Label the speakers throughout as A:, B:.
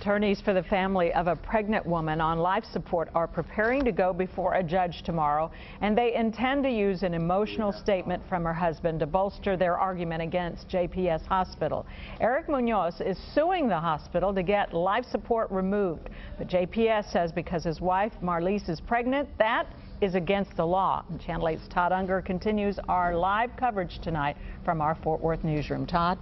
A: Attorneys for the family of a pregnant woman on life support are preparing to go before a judge tomorrow, and they intend to use an emotional statement from her husband to bolster their argument against JPS Hospital. Erick MuÄ is suing the hospital to get life support removed, but JPS says because his wife Marlise is pregnant, that is against the law. And Channel 8's Todd Unger continues our live coverage tonight from our Fort Worth newsroom. Todd?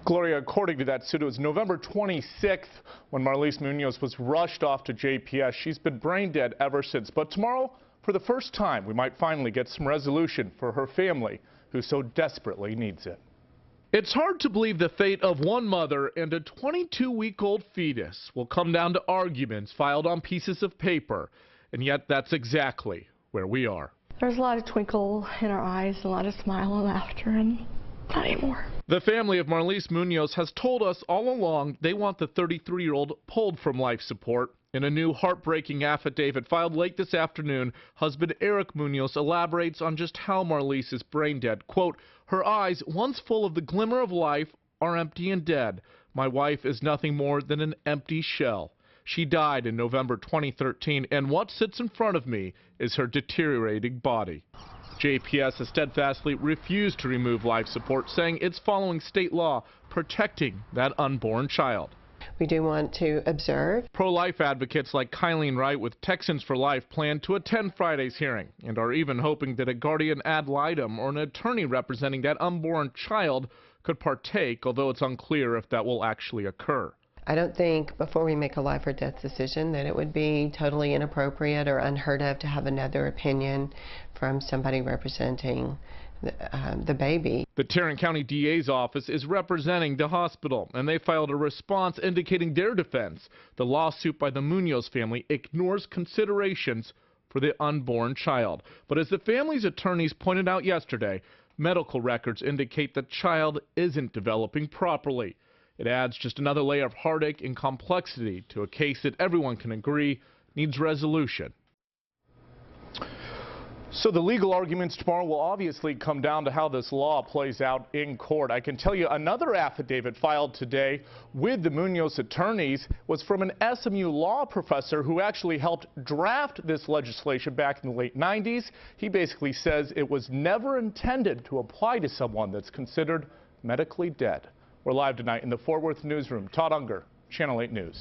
B: Gloria, according to that suit, it was November 26th when Marlise MuÄ was rushed off to JPS. She's been brain dead ever since. But tomorrow, for the first time, we might finally get some resolution for her family, who so desperately needs it.
C: It's hard to believe the fate of one mother and a 22-week-old fetus will come down to arguments filed on pieces of paper. And yet that's exactly where we are.
D: There's a lot of twinkle in our eyes, a lot of smile and laughter, and not anymore.
C: The family of Marlise MuÄ has told us all along they want the 33-year-old pulled from life support. In a new heartbreaking affidavit filed late this afternoon, husband Erick MuÄ elaborates on just how Marlise is brain dead. Quote, "Her eyes, once full of the glimmer of life, are empty and dead. My wife is nothing more than an empty shell. She died in November 2013, and what sits in front of me is her deteriorating body." JPS has steadfastly refused to remove life support, saying it's following state law protecting that unborn child.
E: We do want to observe.
C: Pro-life advocates like Kylie Wright with Texans for Life plan to attend Friday's hearing and are even hoping that a guardian ad litem or an attorney representing that unborn child could partake, although it's unclear if that will actually occur.
E: I don't think before we make a life or death decision that it would be totally inappropriate or unheard of to have another opinion from somebody representing the baby.
C: The Tarrant County DA's office is representing the hospital, and they filed a response indicating their defense. The lawsuit by the MuÄ family ignores considerations for the unborn child. But as the family's attorneys pointed out yesterday, medical records indicate the child isn't developing properly. It adds just another layer of heartache and complexity to a case that everyone can agree needs resolution.
B: So the legal arguments tomorrow will obviously come down to how this law plays out in court. I can tell you another affidavit filed today with the MuÄ attorneys was from an SMU law professor who actually helped draft this legislation back in the late 90s. He basically says it was never intended to apply to someone that's considered medically dead. We're live tonight in the Fort Worth newsroom. Todd Unger, Channel 8 News.